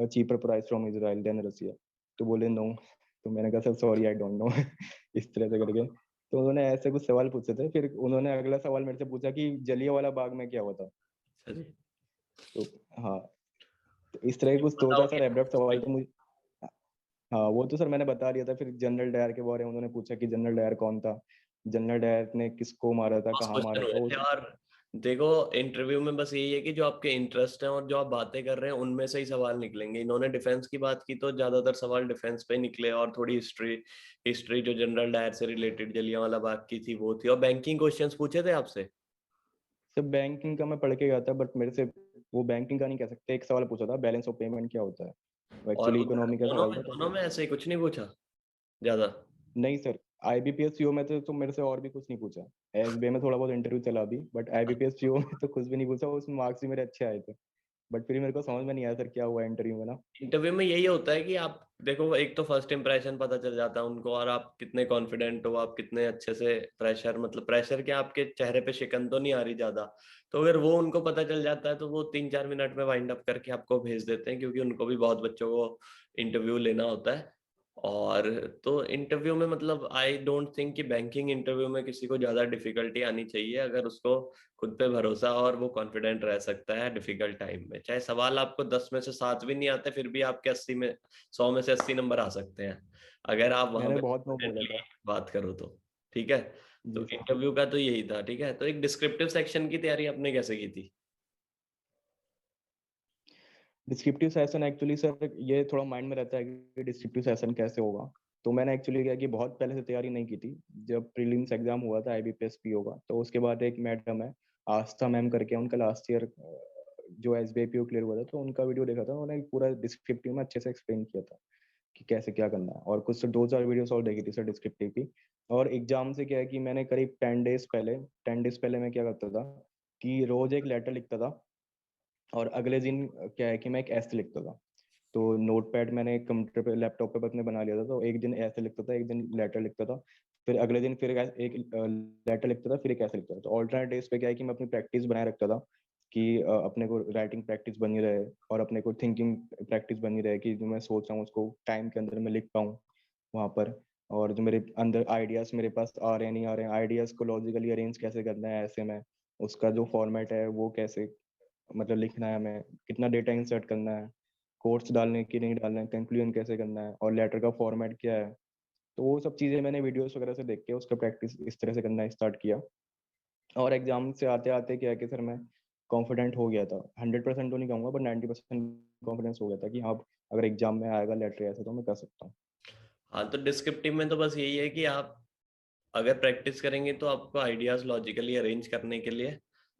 cheaper price from Israel than Russia. तो बोले no. तो मैंने कहा sir sorry I don't know. इस तरह से करके तो उन्होंने ऐसे कुछ सवाल पूछे थे। फिर उन्होंने अगला सवाल मेरे से पूछा कि जलियांवाला बाग में क्या हुआ था। अच्छा जी। तो हाँ, तो इस तरह के कुछ दो चार सर एब्रप्ट सवाल तो मुझे, हाँ वो तो सर मैंने बता दिया था। फिर जनरल डायर के बारे में उन्होंने पूछा कि जनरल डायर कौन था, जनरल डायर ने किसको मारा था, कहाँ क्वेश्चन मारा था हुए वो थे। सब। और देखो, इंटरव्यू में बस यही है कि जो आपके इंटरेस्ट हैं और जो आप बातें कर रहे हैं उनमें से ही सवाल निकलेंगे। इन्होंने डिफेंस की बात की तो ज्यादातर सवाल डिफेंस पे निकले, और थोड़ी हिस्ट्री, हिस्ट्री जो जनरल डायर से रिलेटेड जलियांवाला बाग की थी वो थी। और बैंकिंग क्वेश्चंस पूछे थे आपसे? सर बैंकिंग का मैं पढ़ के गया था, बट मेरे से वो बैंकिंग का नहीं कह सकते। एक सवाल पूछा था बैलेंस ऑफ पेमेंट क्या होता है, वो और एक्चुअली इकोनॉमी का दोनों सवाल में था। दोनों में ऐसे ही कुछ नहीं पूछा ज्यादा? नहीं सर, आईबीपीएस सीओ में तो मेरे से और भी कुछ नहीं पूछा। एसबीआई में थोड़ा बहुत इंटरव्यू चला भी, बट आईबीपीएस सीओ में तो कुछ भी नहीं पूछा। उसमें मार्क्स भी मेरे अच्छे आए थे, बट फिर मेरे को समझ में नहीं आया सर क्या हुआ इंटरव्यू में ना। इंटरव्यू में यही होता है कि आप देखो, एक तो फर्स्ट इंप्रेशन पता चल जाता है उनको, और आप कितने कॉन्फिडेंट हो, आप कितने अच्छे से प्रेशर, मतलब प्रेशर क्या, आपके चेहरे पे शिकन तो नहीं आ रही ज्यादा। तो अगर वो उनको पता चल जाता है तो वो 3-4 मिनट में वाइंड अप करके आपको भेज देते हैं, क्योंकि उनको भी बहुत बच्चों को इंटरव्यू लेना होता है। और तो इंटरव्यू में मतलब आई डोंट थिंक कि बैंकिंग इंटरव्यू में किसी को ज्यादा डिफिकल्टी आनी चाहिए, अगर उसको खुद पे भरोसा और वो कॉन्फिडेंट रह सकता है डिफिकल्ट टाइम में। चाहे सवाल आपको 10 में से 7 भी नहीं आते, फिर भी आपके 100 में से 80 नंबर आ सकते हैं, अगर आप वहां मैंने पे बहुत नो बोला कॉन्फिडेंटली था। बात करो तो। ठीक है। तो जी सर। इंटरव्यू का तो यही था। ठीक है, तो एक डिस्क्रिप्टिव सेक्शन की तैयारी आपने कैसे की थी? डिस्क्रिप्टिव सेशन एक्चुअली सर ये थोड़ा माइंड में रहता है कि डिस्क्रिप्टिव सेशन कैसे होगा। तो मैंने एक्चुअली क्या कि बहुत पहले से तैयारी नहीं की थी। जब प्रीलिम्स एग्जाम हुआ था आईबीपीएस पीओ का, तो उसके बाद एक मैडम है आस्था मैम करके, उनका लास्ट ईयर जो एसबीआई पीओ क्लियर हुआ था, तो उनका वीडियो देखा था। उन्होंने पूरा डिस्क्रिप्टिव में अच्छे से एक्सप्लेन किया था कि कैसे क्या करना है। और कुछ दो चार वीडियोस और देखी थी सर डिस्क्रिप्टिव की। और एग्जाम से क्या है कि मैंने करीब 10 डेज पहले मैं क्या करता था कि रोज एक लेटर लिखता था। और अगले दिन क्या है कि मैं एक ऐसे लिखता था। तो नोटपैड मैंने कंप्यूटर पे लैपटॉप पे अपने बना लिया था। तो एक दिन ऐसे लिखता था, एक दिन लेटर लिखता था, फिर अगले दिन फिर एक लेटर लिखता था, फिर एक ऐसे लिखता था। तो ऑल्टरनेट डेज पे क्या है कि मैं अपनी प्रैक्टिस बनाए रखता था कि अपने को राइटिंग प्रैक्टिस बनी रहे और अपने को थिंकिंग प्रैक्टिस बनी रहे कि जो मैं सोच रहा हूँ उसको टाइम के अंदर मैं लिख पाऊँ वहाँ पर। और जो मेरे अंदर आइडियाज मेरे पास आ रहे हैं नहीं आ रहे हैं, आइडियाज को लॉजिकली अरेंज कैसे करना है ऐसे में, उसका जो फॉर्मेट है वो कैसे मतलब लिखना है, हमें कितना डेटा इंसर्ट करना है, कोट्स डालने की नहीं डालना है, कंक्लूजन कैसे करना है, और लेटर का फॉर्मेट क्या है। तो वो सब चीज़ें मैंने वीडियोस वगैरह से देख के उसका प्रैक्टिस इस तरह से करना स्टार्ट किया। और एग्जाम से आते आते क्या है कि सर मैं कॉन्फिडेंट हो गया था। 100% तो नहीं कहूँगा, बट 90% कॉन्फिडेंस हो गया था कि हाँ अगर एग्जाम में आएगा लेटर ऐसे तो मैं कर सकता हूँ। हाँ, तो डिस्क्रिप्टिव में तो बस यही है कि आप अगर प्रैक्टिस करेंगे तो आपको आइडियाज लॉजिकली अरेंज करने के लिए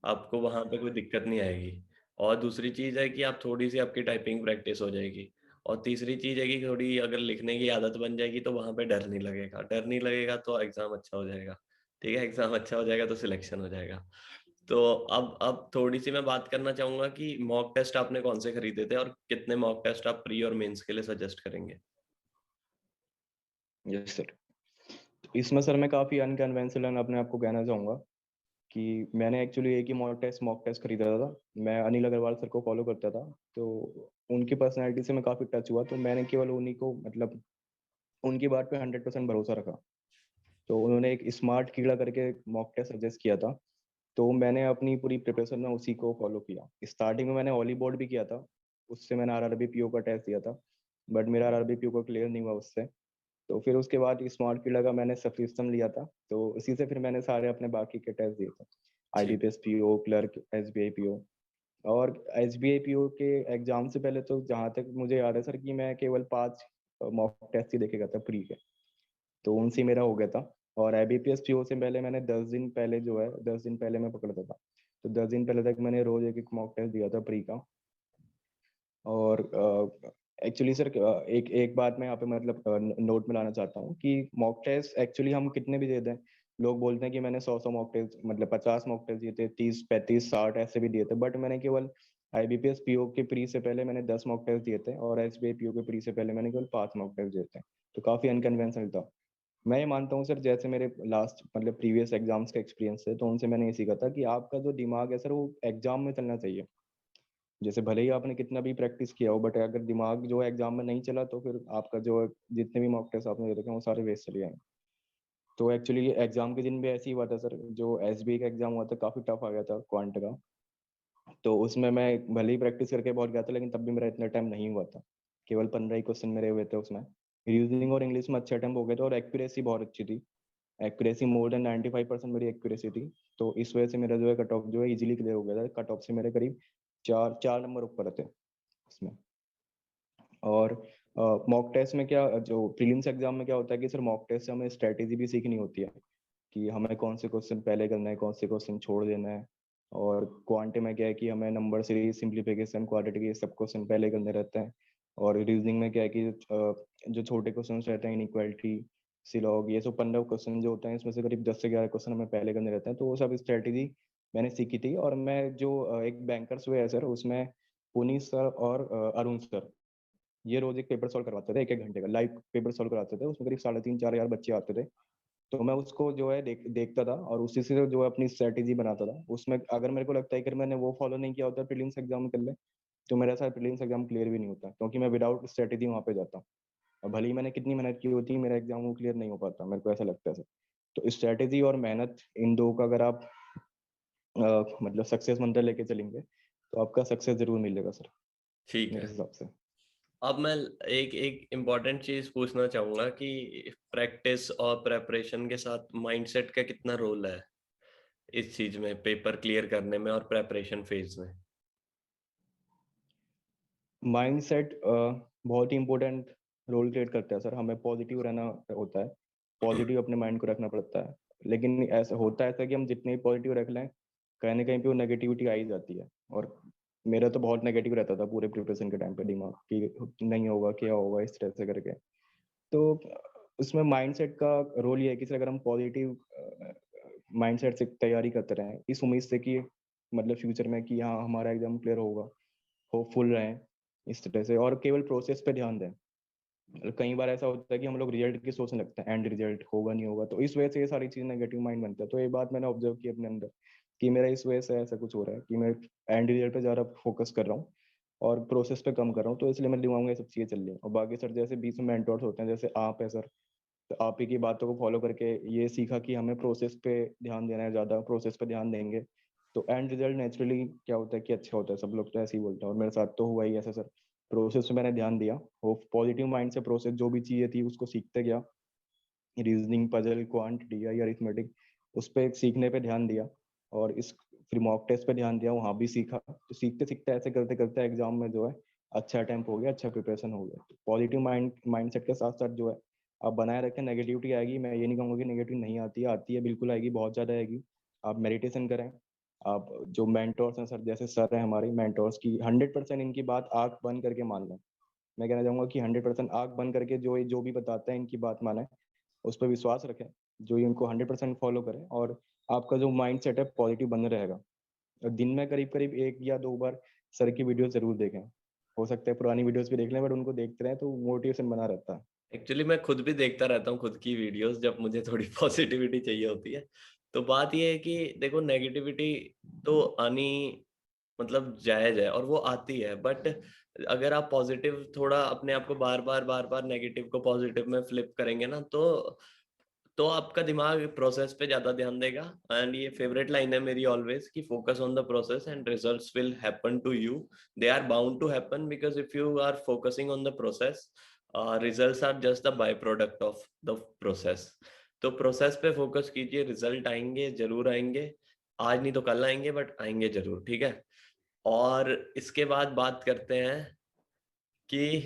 आपको वहां पे कोई दिक्कत नहीं आएगी। और दूसरी चीज है कि आप थोड़ी सी आपकी टाइपिंग प्रैक्टिस हो जाएगी। और तीसरी चीज है कि थोड़ी अगर लिखने की आदत बन जाएगी तो वहां पे डर नहीं लगेगा। डर नहीं लगेगा तो एग्जाम अच्छा हो जाएगा। ठीक है, एग्जाम अच्छा हो जाएगा तो सिलेक्शन हो जाएगा। तो अब थोड़ी सी मैं बात करना चाहूंगा कि मॉक टेस्ट आपने कौन से खरीदे थे, और कितने मॉक टेस्ट आप प्री और मेंस के लिए सजेस्ट करेंगे? Yes sir. इसमें सर मैं काफ़ी अनकन्वेंशनल अपने आप को कहना चाहूँगा कि मैंने एक्चुअली एक ही मॉक टेस्ट खरीदा था। मैं अनिल अग्रवाल सर को फॉलो करता था। तो उनकी पर्सनैलिटी से मैं काफ़ी टच हुआ, तो मैंने केवल उन्हीं को मतलब उनकी बात पे 100% भरोसा रखा। तो उन्होंने एक स्मार्ट कीड़ा करके मॉक टेस्ट सजेस्ट किया था। तो मैंने अपनी पूरी प्रिपरेशन में उसी को फॉलो किया। स्टार्टिंग में मैंने ऑली बोर्ड भी किया था, उससे मैंने आरआरबी पीओ का टेस्ट दिया था, बट मेरा आरआरबी पीओ का क्लियर नहीं हुआ उससे। तो फिर उसके बाद स्मार्ट कीड़ा का मैंने सब्सक्रिप्शन लिया था, तो उसी से फिर मैंने सारे अपने बाकी के टेस्ट दिए थे, ठीक। IBPS PO, clerk, SBI PO. और एसबीआई पीओ के एग्जाम से पहले तो जहाँ तक मुझे याद है सर कि मैं केवल 5 मॉक टेस्ट ही देखे गया था प्री के, तो उनसे मेरा हो गया था। और आईबीपीएस पीओ से पहले मैंने 10 दिन पहले जो है 10 दिन पहले मैं पकड़ता था। तो 10 दिन पहले तक मैंने रोज एक एक मॉक टेस्ट दिया था प्री का। और एक्चुअली सर एक एक बात मैं यहाँ पे मतलब नोट में लाना चाहता हूँ कि मॉक टेस्ट एक्चुअली हम कितने भी दे दें, लोग बोलते हैं कि मैंने 100 मॉक टेस्ट मतलब 50 मॉक टेस्ट दिए थे, 30 35 60 ऐसे भी दिए थे, बट मैंने केवल आईबीपीएस पीओ के प्री से पहले मैंने 10 मॉक टेस्ट दिए थे, और एसबीआई पीओ के प्री से पहले मैंने केवल 5 मॉक टेस्ट दिए थे। तो काफी अनकन्वेंशनल था। मैं ये मानता हूँ सर, जैसे मेरे लास्ट मतलब प्रीवियस एग्जाम्स का एक्सपीरियंस है, तो उनसे मैंने ये सीखा था कि आपका जो दिमाग है सर वो एग्जाम में चलना चाहिए। जैसे भले ही आपने कितना भी प्रैक्टिस किया हो, बट अगर दिमाग जो है एग्जाम में नहीं चला तो फिर आपका जो है जितने भी मॉक टेस्ट आपने दे रखे हैं वो सारे वेस्ट चले जाएंगे। तो एक्चुअली एग्जाम के दिन भी ऐसे ही हुआ था सर, जो एसबीआई का एग्जाम हुआ था काफी टफ आ गया था क्वांट का। तो उसमें मैं भले ही प्रैक्टिस करके बहुत गया था, लेकिन तब भी मेरा इतना टाइम नहीं हुआ था। केवल 15 ही क्वेश्चन मेरे हुए थे उसमें। रीजनिंग और इंग्लिश में अच्छे अटेम्प्ट हो गए थे और एक्यूरेसी बहुत अच्छी थी। एक्यूरेसी मोर देन 95% मेरी एक्यूरेसी थी। तो इस वजह से मेरा जो है कट ऑफ जो है इजीली क्लियर हो गया था। कट ऑफ से मेरे करीब 4 नंबर ऊपर थे उसमें। और मॉक टेस्ट में क्या, जो प्रीलिम्स एग्जाम में क्या होता है कि सर मॉक टेस्ट से हमें स्ट्रेटेजी भी सीखनी होती है कि हमें कौन से क्वेश्चन पहले करना है, कौन से क्वेश्चन छोड़ देना है। और क्वांट में क्या है कि हमें नंबर सीरीज, सिंप्लीफिकेशन, क्वाड्रेटिक, ये सब क्वेश्चन पहले करने रहते हैं। और रीजनिंग में क्या है कि जो छोटे क्वेश्चन रहते हैं, इनइक्वालिटी, सिलॉग, ये सब 15 क्वेश्चन जो होते हैं, इसमें से करीब 10 से 11 क्वेश्चन हमें पहले करने रहते हैं। तो वो सब स्ट्रेटेजी मैंने सीखी थी। और मैं जो एक बैंकर्स हुए है सर, उसमें पुनीत सर और अरुण सर, ये रोज एक पेपर सॉल्व करवाते थे, 1-1 घंटे का लाइव पेपर सॉल्व करवाते थे। उसमें करीब 3,500-4,000 बच्चे आते थे। तो मैं उसको जो है देखता था और उसी से जो है अपनी स्ट्रेटेजी बनाता था। उसमें अगर मेरे को लगता है कि मैंने वो फॉलो नहीं किया होता प्रीलिम्स एग्जाम के लिए, तो मेरा शायद प्रीलिम्स एग्जाम क्लियर भी नहीं होता, क्योंकि मैं विदाउट स्ट्रेटेजी वहाँ पे जाता हूँ। और भले ही मैंने कितनी मेहनत की होती, मेरा एग्जाम वो क्लियर नहीं हो पाता, मेरे को ऐसा लगता है सर। तो स्ट्रेटेजी और मेहनत, इन दो का अगर आप मतलब सक्सेस मंत्र लेके चलेंगे तो आपका सक्सेस जरूर मिलेगा सर, ठीक मेरे है। हिसाब से। अब मैं एक एक इम्पॉर्टेंट चीज पूछना चाहूंगा कि प्रैक्टिस और प्रेपरेशन के साथ माइंडसेट का कितना रोल है इस चीज में, पेपर क्लियर करने में और प्रेपरेशन फेज में। माइंडसेट बहुत ही इंपॉर्टेंट रोल क्रिएट करता है सर। हमें पॉजिटिव रहना होता है, पॉजिटिव अपने माइंड को रखना पड़ता है। लेकिन ऐसा होता है ऐसा कि हम जितने भी पॉजिटिव रख लें, कहीं ना कहीं पे वो नेगेटिविटी आ ही जाती है। और मेरा तो बहुत नेगेटिव रहता था पूरे प्रिपरेशन के टाइम पे दिमाग, कि नहीं होगा, क्या होगा, इस तरह से करके। तो उसमें माइंडसेट का रोल ये है कि सर अगर हम पॉजिटिव माइंडसेट से तैयारी करते रहें, इस उम्मीद से कि मतलब फ्यूचर में कि हाँ हमारा एग्जाम क्लियर होगा, होपफुल रहें इस तरह से, और केवल प्रोसेस पे ध्यान दें। कई बार ऐसा होता है कि हम लोग रिजल्ट की सोचने लगते हैं, एंड रिजल्ट होगा नहीं होगा, तो इस वजह से ये सारी चीज नेगेटिव माइंड बनता है। तो ये बात मैंने ऑब्जर्व की अपने अंदर कि मेरा इस वजह से ऐसा कुछ हो रहा है कि मैं एंड रिजल्ट पे ज़्यादा फोकस कर रहा हूँ और प्रोसेस पे कम कर रहा हूँ। तो इसलिए मेरे दिमाग में ये सब चीज़ें चल रही हैं। और बाकी सर जैसे बीच में मेंटर्स होते हैं, जैसे आप है सर, तो आप ही की बातों को फॉलो करके ये सीखा कि हमें प्रोसेस पे ध्यान देना है, ज़्यादा प्रोसेस पे ध्यान देंगे तो एंड रिजल्ट नेचुरली क्या होता है कि अच्छा होता है। सब लोग तो ऐसे ही बोलते हैं और मेरे साथ तो हुआ ही ऐसा सर। प्रोसेस पे मैंने ध्यान दिया, वो पॉजिटिव माइंड से प्रोसेस जो भी चीज़ें थी उसको सीखते गया, reasoning, puzzle, quant, DI, arithmetic, उस पर सीखने पे ध्यान दिया। और इस फिर मॉक टेस्ट पे ध्यान दिया, वहाँ भी सीखा। तो सीखते सीखते ऐसे करते करते एग्जाम में जो है अच्छा अटेम्प्ट हो गया, अच्छा प्रिपरेशन हो गया। तो पॉजिटिव माइंडसेट के साथ साथ जो है आप बनाए रखें। नेगेटिविटी आएगी, मैं ये नहीं कहूँगा कि नेगेटिव नहीं आती है, आती है, बिल्कुल आएगी, बहुत ज़्यादा आएगी। आप मेडिटेशन करें। आप जो मेंटोर्स हैं सर, जैसे सर हैं हमारे मेंटोर्स की, 100% इनकी बात आंख बंद करके मान लें। मैं कहना चाहूंगा कि 100% आंख बंद करके जो जो भी बताते हैं इनकी बात माने, उस पर विश्वास रखें, जो ये उनको 100% फॉलो करें, और आपका जो माइंड सेट है पॉजिटिव बना रहेगा। और दिन में करीब करीब 1 या 2 बार सर की वीडियो जरूर देखें। हो सकता है पुरानी वीडियोस भी देख लें, बट उनको देखते रहें तो मोटिवेशन बना रहता है। एक्चुअली मैं खुद भी देखता रहता हूँ खुद की वीडियोस जब मुझे थोड़ी पॉजिटिविटी चाहिए होती है। तो बात ये है कि देखो, नेगेटिविटी तो आनी मतलब जायज है और वो आती है, बट अगर आप पॉजिटिव थोड़ा अपने आप को बार बार नेगेटिव को पॉजिटिव में फ्लिप करेंगे ना, तो आपका दिमाग प्रोसेस पे ज्यादा ध्यान देगा। एंड ये फेवरेट लाइन है मेरी ऑलवेज कि focus on the process and results will happen to you. They are bound to happen because if you are focusing on the process, results are just the by product of the process. तो process पे focus कीजिए, result आएंगे, जरूर आएंगे। आज नहीं तो कल आएंगे, बट आएंगे जरूर, ठीक है। और इसके बाद बात करते हैं कि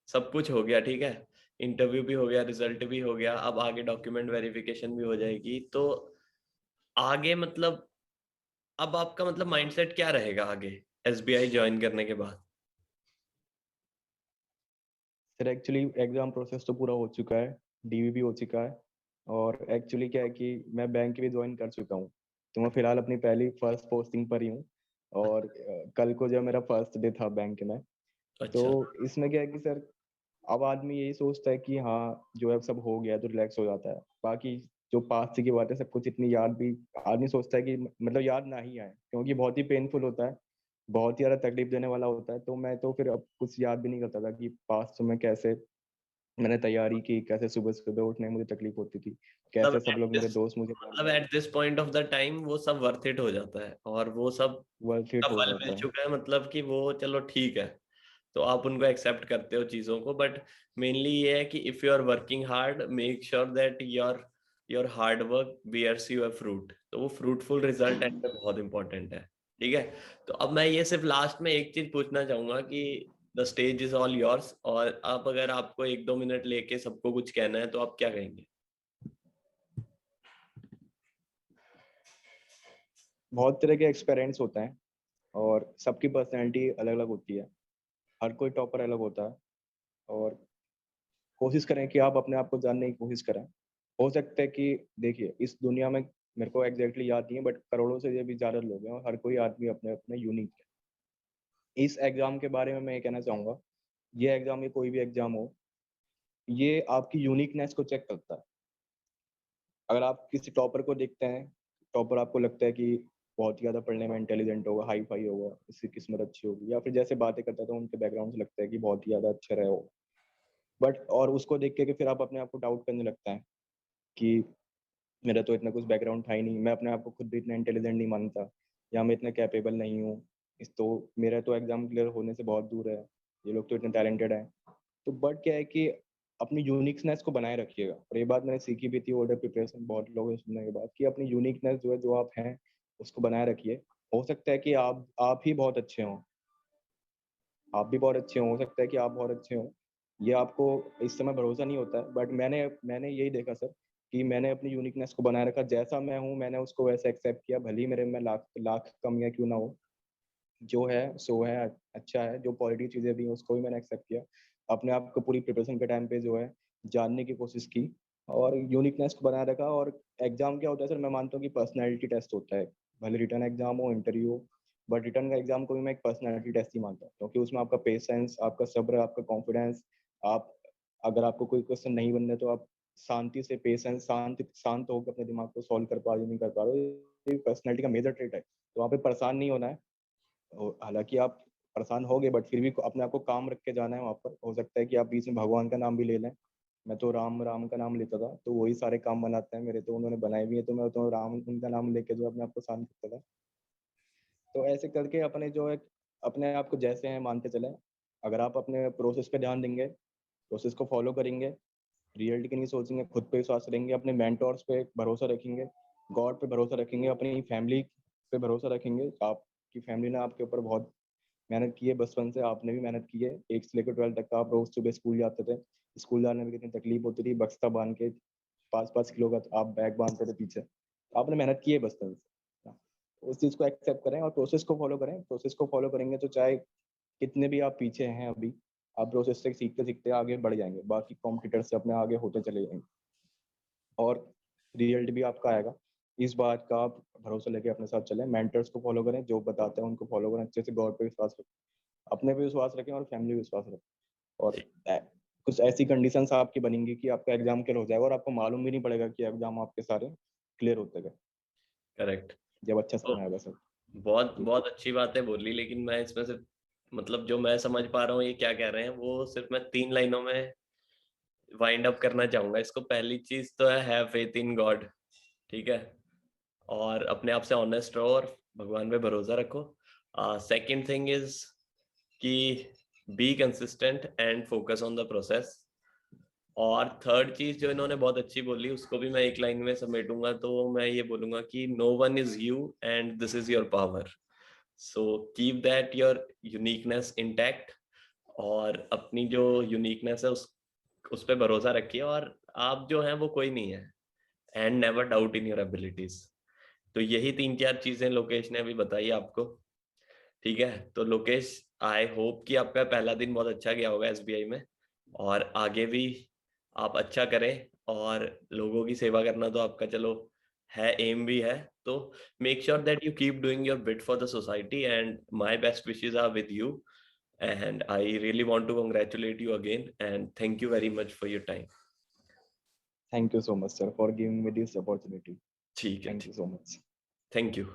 सब कुछ हो गया, ठीक है, इंटरव्यू भी हो गया, रिजल्ट भी हो गया, अब आगे डॉक्यूमेंट वेरिफिकेशन भी हो जाएगी। तो आगे मतलब अब आपका मतलब माइंडसेट क्या रहेगा आगे एसबीआई ज्वाइन करने के बाद? सर एक्चुअली एग्जाम प्रोसेस तो पूरा हो चुका है, डीवी भी हो चुका है। और एक्चुअली क्या है कि मैं बैंक भी ज्वाइन कर चुका हूँ। तो मैं फिलहाल अपनी पहली फर्स्ट पोस्टिंग पर ही हूँ। और कल को जो मेरा फर्स्ट डे था बैंक में। तो अच्छा। इसमें क्या है कि सर अब आदमी यही सोचता है कि हाँ जो है सब हो गया तो रिलैक्स हो जाता है। बाकी जो पास्ट की बात है सब कुछ इतनी याद भी आदमी सोचता है कि मतलब याद ना ही आए, क्योंकि बहुत ही पेनफुल होता है बहुत ही ज़्यादा तकलीफ देने वाला होता है। तो मैं तो फिर अब कुछ याद भी नहीं करता था कि पास्ट में कैसे मैंने तैयारी की, कैसे सुबह-सुबह उठने में मुझे तकलीफ होती थी, मतलब कैसे सब लोग मेरे दोस्त मुझे at this point of the time वो सब वर्थ इट हो जाता है, और वो सब वर्थ का इट हो फल मिल जाता है। चुका है, मतलब कि वो चलो ठीक है, तो आप उनको एक्सेप्ट करते हो चीजों को। बट मेनली ये है कि if you are working hard, make sure that your your hard work bears you a fruit. तो वो फ्रूटफुल रिजल्ट है, बहुत इंपॉर्टेंट है। ठीक है, तो अब मैं ये सिर्फ लास्ट में एक चीज पूछना चाहूंगा कि the stage is all yours, और आप अगर आपको 1-2 मिनट लेके सबको कुछ कहना है तो आप क्या कहेंगे? बहुत तरह के एक्सपेरिमेंट्स होते हैं और सबकी पर्सनैलिटी अलग-अलग होती है। हर कोई टॉपर अलग होता है और कोशिश करें कि आप अपने आप को जानने की कोशिश करें। हो सकता है कि देखिए, इस दुनिया में मेरे को एग्ज़ैक्टली याद नहीं है बट करोड़ों से ये भी ज़्यादा लोग हैं और हर कोई आदमी अपने-अपने यूनिक है। इस एग्ज़ाम के बारे में मैं ये कहना चाहूँगा, ये एग्ज़ाम या कोई भी एग्ज़ाम हो, ये आपकी यूनिकनेस को चेक करता है। अगर आप किसी टॉपर को देखते हैं, टॉपर आपको लगता है कि बहुत ही ज़्यादा पढ़ने में इंटेलिजेंट होगा, हाई-फाई होगा, इसकी किस्मत अच्छी होगी या फिर जैसे बातें करता है तो उनके बैकग्राउंड से लगता है कि बहुत ही ज़्यादा अच्छा रहा हो। बट और उसको देख के फिर आप अपने आप को डाउट करने लगता है कि मेरा तो इतना कुछ बैकग्राउंड था ही नहीं, मैं अपने आप को खुद भी इतना इंटेलिजेंट नहीं मानता या मैं इतना कैपेबल नहीं हूँ। इस तो मेरा तो एग्ज़ाम क्लियर होने से बहुत दूर है, ये लोग तो इतने टैलेंटेड हैं। तो बट क्या है कि अपनी यूनिकनेस को बनाए रखिएगा और ये बात मैंने सीखी भी थी ओल्डर प्रिपरेशन बहुत लोगों से सुनने के बाद कि अपनी यूनिकनेस जो है, जो आप हैं, उसको बनाए रखिए। हो सकता है कि आप ही बहुत अच्छे हों, आप भी बहुत अच्छे हों, हो सकता है कि आप बहुत अच्छे हों। ये आपको इस समय भरोसा नहीं होता है बट मैंने मैंने यही देखा सर कि मैंने अपनी यूनिकनेस को बनाए रखा। जैसा मैं हूँ, मैंने उसको वैसे एक्सेप्ट किया, भले ही मेरे में लाख लाख कमियाँ क्यों ना हो। जो है सो है, अच्छा है, जो पॉजिटिव चीज़ें भी हैं उसको भी मैंने एक्सेप्ट किया। अपने आप को पूरी प्रिपरेशन के टाइम पे जो है जानने की कोशिश की और यूनिकनेस को बनाए रखा और एग्ज़ाम क्या होता है सर मैं मानता हूँ कि पर्सनैलिटी टेस्ट होता है। भले रिटन एग्ज़ाम हो, इंटरव्यू हो, बट रिटन का एग्ज़ाम को भी मैं एक पर्सनैलिटी टेस्ट ही मानता हूँ क्योंकि उसमें आपका पेशेंस, आपका सब्र, आपका कॉन्फिडेंस, आप अगर आपको कोई क्वेश्चन नहीं बनना है तो आप शांति से पेशेंस शांत होकर अपने दिमाग को सॉल्व कर पा रहे हो, नहीं कर पा रहे हो, ये पर्सनैलिटी का मेजर ट्रेट है। तो वहाँ पे परेशान नहीं होना है। हालाँकि आप परेशान होगे बट फिर भी अपने आप को काम रख के जाना है वहाँ पर। हो सकता है कि आप बीच में भगवान का नाम भी ले लें। मैं तो राम, राम का नाम लेता था, तो वही सारे काम बनाते हैं मेरे तो उन्होंने बनाए भी हैं, तो मैं तो राम उनका नाम लेके जो अपने आप को शांत करता था। तो ऐसे करके अपने जो है अपने आप को जैसे हैं मानते चलें। अगर आप अपने प्रोसेस पे ध्यान देंगे, प्रोसेस को फ़ॉलो करेंगे, रियलिटी की नहीं सोचेंगे, खुद पे विश्वास करेंगे, अपने मेंटोर्स पे भरोसा रखेंगे, गॉड पे भरोसा रखेंगे, अपनी फैमिली पे भरोसा रखेंगे। आपकी फैमिली ने आपके ऊपर बहुत मेहनत की है, बचपन से आपने भी मेहनत की है। 8 से लेकर 12 तक का आप रोज़ सुबह स्कूल जाते थे। स्कूल जाने में कितनी तकलीफ होती थी, बस्ता बाँध के 5-5 किलो का आप बैग बाँधते थे पीछे। आपने मेहनत की है बचपन से। हाँ, उस चीज़ को एक्सेप्ट करें और प्रोसेस को फ़ॉलो करें। प्रोसेस को फ़ॉलो करेंगे तो चाहे कितने भी आप पीछे हैं अभी, आप प्रोसेस से सीखते-सीखते आगे बढ़ जाएँगे। बाकी कॉम्पिटिटर से अपने आगे होते चले जाएँगे और रिज़ल्ट भी आपका आएगा। इस बात का आप भरोसा लेके अपने साथ चलें, मेंटर्स को फ़ॉलो करें, जो बताते हैं उनको फ़ॉलो करें, अच्छे से गॉड पे विश्वास रखें। अपने पे विश्वास रखें और फैमिली पे विश्वास रखें और कुछ ऐसी कंडीशंस आपकी बनेंगी कि आपका एग्ज़ाम क्लियर हो जाएगा और आपको मालूम भी नहीं पड़ेगा कि एग्ज़ाम आपके सारे क्लियर होते गए, करेक्ट। जब अच्छा तो समय आएगा सर। बहुत जी। बहुत अच्छी बातें बोली, लेकिन मैं इसमें से मतलब जो मैं समझ पा रहा हूँ ये क्या कह रहे हैं, वो सिर्फ मैं 3 लाइनों में वाइंड अप करना चाहूंगा इसको। पहली चीज तो है हैव फेथ इन गॉड। ठीक है, और अपने आप से ऑनेस्ट रहो और भगवान पे भरोसा रखो। सेकंड थिंग इज कि be consistent and focus on the process. और थर्ड चीज जो इन्होंने बहुत अच्छी बोली, उसको भी मैं एक लाइन में समेटूंगा, तो मैं ये बोलूंगा कि no one is you and this is your power. So keep that your uniqueness intact, और अपनी जो यूनिकनेस है उस पे भरोसा रखिए, और आप जो हैं वो कोई नहीं है, and never doubt in your abilities. तो यही 3-4 चीजें लोकेश ने अभी बताई आपको। ठीक है, तो लोकेश, आई होप कि आपका पहला दिन बहुत अच्छा गया होगा एसबीआई में, और आगे भी आप अच्छा करें। और लोगों की सेवा करना तो आपका चलो है, एम भी है। तो make sure that you keep doing your bit for the society, and my best wishes are with you, and I really want to congratulate you again, and thank you very much for your time. Thank you so much sir for giving me this opportunity. ठीक है, thank ठीक। You so much. Thank you.